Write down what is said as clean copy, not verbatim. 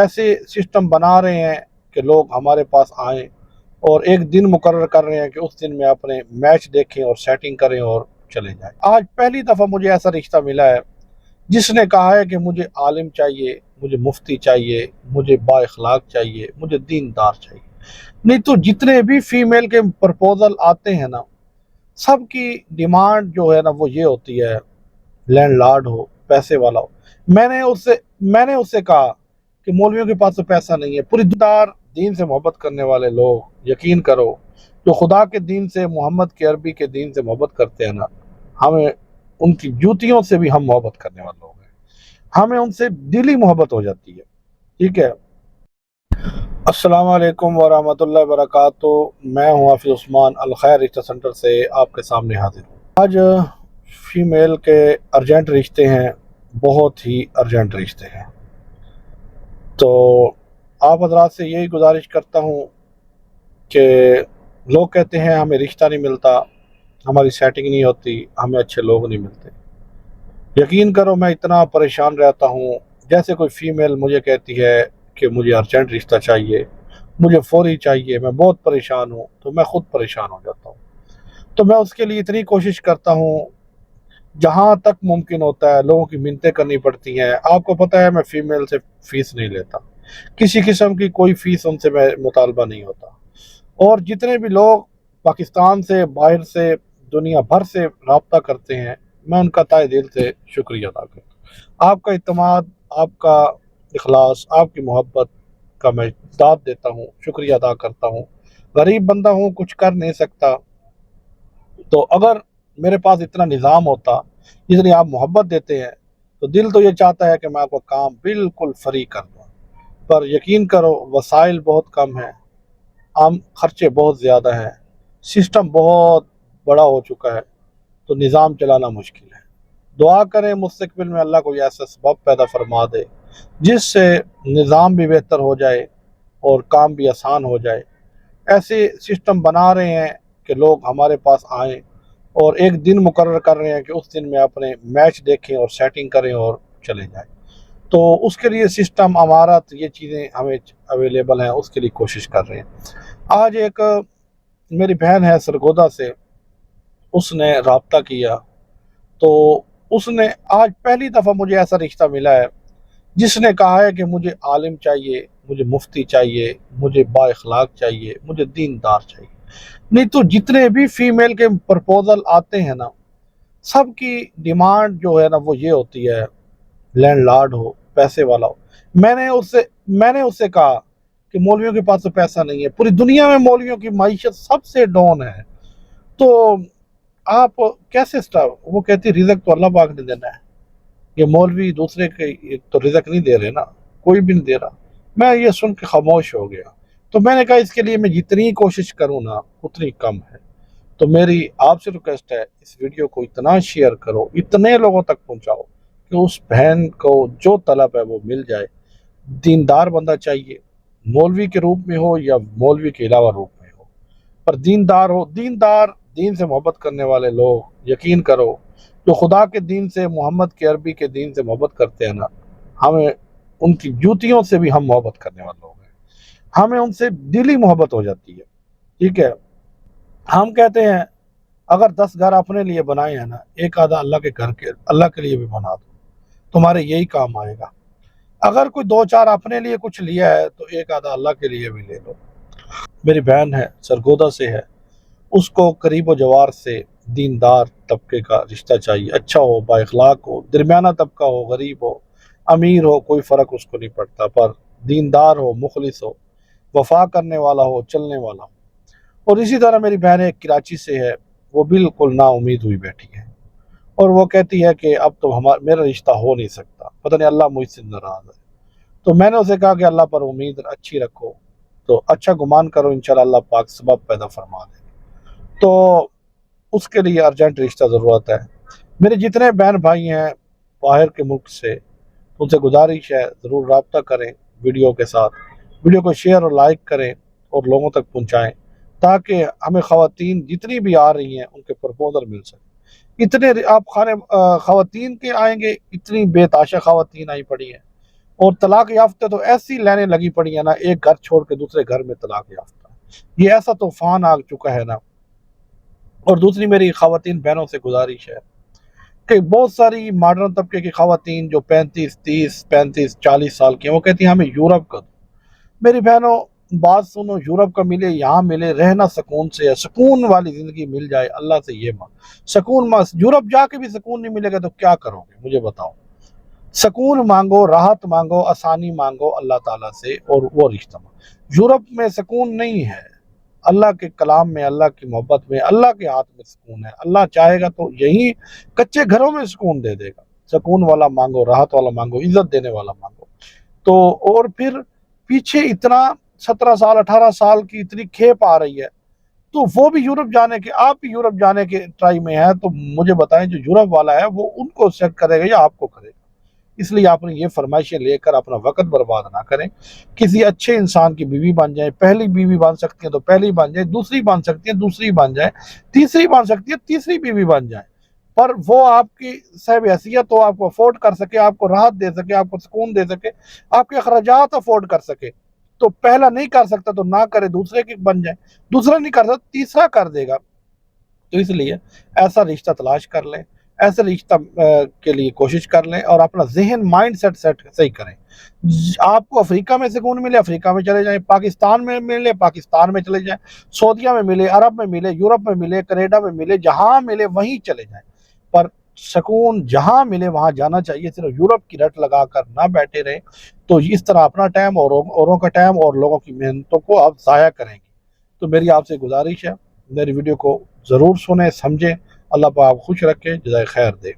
ایسے سسٹم بنا رہے ہیں کہ لوگ ہمارے پاس آئیں اور ایک دن مقرر کر رہے ہیں کہ اس دن میں اپنے میچ دیکھیں اور سیٹنگ کریں اور چلے جائیں۔ آج پہلی دفعہ مجھے ایسا رشتہ ملا ہے جس نے کہا ہے کہ مجھے عالم چاہیے، مجھے مفتی چاہیے، مجھے با اخلاق چاہیے، مجھے دیندار چاہیے۔ نہیں تو جتنے بھی فیمیل کے پرپوزل آتے ہیں نا، سب کی ڈیمانڈ جو ہے نا وہ یہ ہوتی ہے لینڈ لارڈ ہو، پیسے والا ہو۔ میں نے اس سے کہا کہ مولویوں کے پاس تو پیسہ نہیں ہے۔ پوری دار دین سے محبت کرنے والے لوگ یقین کرو جو خدا کے دین سے، محمد کے عربی کے دین سے محبت کرتے ہیں نا، ہمیں ان کی جوتیوں سے بھی ہم محبت کرنے والے لوگ ہیں، ہمیں ان سے دلی محبت ہو جاتی ہے۔ ٹھیک ہے، السلام علیکم ورحمۃ اللہ وبرکاتہ۔ میں ہوں حافظ عثمان، الخیر رشتہ سینٹر سے آپ کے سامنے حاضر ہوں۔ آج فیمیل کے ارجنٹ رشتے ہیں، بہت ہی ارجنٹ رشتے ہیں، تو آپ حضرات سے یہی گزارش کرتا ہوں کہ لوگ کہتے ہیں ہمیں رشتہ نہیں ملتا، ہماری سیٹنگ نہیں ہوتی، ہمیں اچھے لوگ نہیں ملتے۔ یقین کرو میں اتنا پریشان رہتا ہوں، جیسے کوئی فیمیل مجھے کہتی ہے کہ مجھے ارجنٹ رشتہ چاہیے، مجھے فوری چاہیے، میں بہت پریشان ہوں، تو میں خود پریشان ہو جاتا ہوں۔ تو میں اس کے لیے اتنی کوشش کرتا ہوں، جہاں تک ممکن ہوتا ہے لوگوں کی منتیں کرنی پڑتی ہیں۔ آپ کو پتہ ہے میں فیمیل سے فیس نہیں لیتا، کسی قسم کی کوئی فیس ان سے میں مطالبہ نہیں ہوتا، اور جتنے بھی لوگ پاکستان سے، باہر سے، دنیا بھر سے رابطہ کرتے ہیں، میں ان کا تہہ دل سے شکریہ ادا کرتا ہوں۔ آپ کا اعتماد، آپ کا اخلاص، آپ کی محبت کا میں داد دیتا ہوں، شکریہ ادا کرتا ہوں۔ غریب بندہ ہوں، کچھ کر نہیں سکتا، تو اگر میرے پاس اتنا نظام ہوتا جتنی آپ محبت دیتے ہیں تو دل تو یہ چاہتا ہے کہ میں آپ کا کام بالکل فری کر دوں، پر یقین کرو وسائل بہت کم ہیں، عام خرچے بہت زیادہ ہیں، سسٹم بہت بڑا ہو چکا ہے، تو نظام چلانا مشکل ہے۔ دعا کریں مستقبل میں اللہ کوئی ایسا سبب پیدا فرما دے جس سے نظام بھی بہتر ہو جائے اور کام بھی آسان ہو جائے۔ ایسے سسٹم بنا رہے ہیں کہ لوگ ہمارے پاس آئیں اور ایک دن مقرر کر رہے ہیں کہ اس دن میں اپنے میچ دیکھیں اور سیٹنگ کریں اور چلے جائیں، تو اس کے لیے سسٹم، امارات، یہ چیزیں ہمیں اویلیبل ہیں، اس کے لیے کوشش کر رہے ہیں۔ آج ایک میری بہن ہے سرگودا سے، اس نے رابطہ کیا، تو اس نے آج پہلی دفعہ مجھے ایسا رشتہ ملا ہے جس نے کہا ہے کہ مجھے عالم چاہیے، مجھے مفتی چاہیے، مجھے با اخلاق چاہیے، مجھے دیندار چاہیے۔ نہیں تو جتنے بھی فیمیل کے پرپوزل آتے ہیں نا، سب کی ڈیمانڈ جو ہے نا وہ یہ ہوتی ہے لینڈ لارڈ ہو، پیسے والا ہو۔ میں نے اس سے کہا کہ مولویوں کے پاس تو پیسہ نہیں ہے، پوری دنیا میں مولویوں کی معیشت سب سے ڈاؤن ہے، تو آپ کیسے وہ کہتی رزق تو اللہ پاک نے دینا ہے، یہ مولوی دوسرے کے تو رزق نہیں دے رہے نا، کوئی بھی نہیں دے رہا۔ میں یہ سن کے خاموش ہو گیا، تو میں نے کہا اس کے لیے میں جتنی کوشش کروں نا اتنی کم ہے، تو میری آپ سے ریکویسٹ ہے اس ویڈیو کو اتنا شیئر کرو، اتنے لوگوں تک پہنچاؤ کہ اس بہن کو جو طلب ہے وہ مل جائے۔ دیندار بندہ چاہیے، مولوی کے روپ میں ہو یا مولوی کے علاوہ روپ میں ہو، پر دیندار ہو، دیندار دین سے محبت کرنے والے لوگ یقین کرو جو خدا کے دین سے، محمد کے عربی کے دین سے محبت کرتے ہیں نا، ہمیں ان کی جوتیوں سے بھی ہم محبت کرنے والے لوگ ہیں، ہمیں ان سے دلی محبت ہو جاتی ہے۔ ٹھیک ہے، ہم کہتے ہیں اگر 10 گھر اپنے لیے بنائے ہیں نا، ایک آدھا اللہ کے لیے بھی بنا دو، تمہارے یہی کام آئے گا۔ اگر کوئی 2-4 اپنے لیے کچھ لیا ہے تو ایک آدھا اللہ کے لیے بھی لے لو۔ میری بہن ہے سرگودا سے ہے، اس کو قریب و جوار سے دیندار طبقے کا رشتہ چاہیے، اچھا ہو، با اخلاق ہو، درمیانہ طبقہ ہو، غریب ہو، امیر ہو، کوئی فرق اس کو نہیں پڑتا، پر دیندار ہو، مخلص ہو، وفا کرنے والا ہو، چلنے والا ہو۔ اور اسی طرح میری بہن ایک کراچی سے ہے، وہ بالکل نا امید ہوئی بیٹھی ہے، اور وہ کہتی ہے کہ اب تو میرا رشتہ ہو نہیں سکتا، پتہ نہیں اللہ مجھ سے ناراض ہے۔ تو میں نے اسے کہا کہ اللہ پر امید اچھی رکھو، تو اچھا گمان کرو، انشاءاللہ اللہ پاک سبب پیدا فرما دے۔ تو اس کے لیے ارجنٹ رشتہ ضرورت ہے۔ میرے جتنے بہن بھائی ہیں باہر کے ملک سے، ان سے گزارش ہے ضرور رابطہ کریں ویڈیو کے ساتھ، ویڈیو کو شیئر اور لائک کریں اور لوگوں تک پہنچائیں، تاکہ ہمیں خواتین جتنی بھی آ رہی ہیں ان کے پرپوزل مل سکے۔ اتنے آپ خواتین کے آئیں گے، اتنی بے تحاشا خواتین آئی پڑی ہیں، اور طلاق یافتہ تو ایسی لائنیں لگی پڑی ہیں نا، ایک گھر چھوڑ کے دوسرے گھر میں طلاق یافتہ، یہ ایسا طوفان آ چکا ہے نا۔ اور دوسری میری خواتین بہنوں سے گزارش ہے کہ بہت ساری ماڈرن طبقے کی خواتین جو 35 سال کی ہیں، وہ کہتی ہیں ہمیں یورپ کا دو۔ میری بہنوں بات سنو، یورپ کا ملے، یہاں ملے، رہنا سکون سے ہے، سکون والی زندگی مل جائے، اللہ سے یہ مانگ سکون یورپ جا کے بھی سکون نہیں ملے گا تو کیا کرو گے مجھے بتاؤ۔ سکون مانگو، راحت مانگو، آسانی مانگو اللہ تعالیٰ سے، اور وہ رشتہ مانگو۔ یورپ میں سکون نہیں ہے، اللہ کے کلام میں، اللہ کی محبت میں، اللہ کے ہاتھ میں سکون ہے۔ اللہ چاہے گا تو یہی کچے گھروں میں سکون دے دے گا۔ سکون والا مانگو، راحت والا مانگو، عزت دینے والا مانگو۔ تو اور پھر پیچھے اتنا 17 سال 18 سال کی اتنی کھیپ آ رہی ہے، تو وہ بھی یورپ جانے کے، آپ بھی یورپ جانے کے ٹرائی میں ہے، تو مجھے بتائیں جو یورپ والا ہے وہ ان کو سیٹ کرے گا یا آپ کو کرے گا؟ اس لیے آپ نے یہ فرمائشیں لے کر اپنا وقت برباد نہ کریں۔ کسی اچھے انسان کی بیوی بن جائیں، پہلی بیوی بن سکتی ہیں تو پہلی بن جائیں، دوسری بن سکتی ہیں دوسری بن جائیں، تیسری بن سکتی ہے تیسری بیوی بن جائیں، پر وہ آپ کی صاحب حیثیت ہو، آپ کو افورڈ کر سکے، آپ کو راحت دے سکے، آپ کو سکون دے سکے، آپ کے اخراجات افورڈ کر سکے۔ تو پہلا نہیں کر سکتا تو نہ کرے، دوسرے کی بن جائے، دوسرا نہیں کر سکتا تیسرا کر دے گا۔ تو اس لیے ایسا رشتہ تلاش کر لیں، ایسے رشتہ کے لیے کوشش کر لیں، اور اپنا ذہن مائنڈ سیٹ صحیح کریں۔ آپ کو افریقہ میں سکون ملے افریقہ میں چلے جائیں، پاکستان میں ملے پاکستان میں چلے جائیں، سعودیہ میں ملے، عرب میں ملے، یورپ میں ملے، کینیڈا میں ملے، جہاں ملے وہیں چلے جائیں، پر سکون جہاں ملے وہاں جانا چاہیے۔ صرف یورپ کی رٹ لگا کر نہ بیٹھے رہیں، تو اس طرح اپنا ٹائم اور اوروں کا ٹائم اور لوگوں کی محنتوں کو آپ ضائع کریں گے۔ تو میری آپ سے گزارش ہے، میری ویڈیو کو ضرور سنیں، سمجھیں۔ اللہ پاک آپ خوش رکھے، جزائے خیر دے۔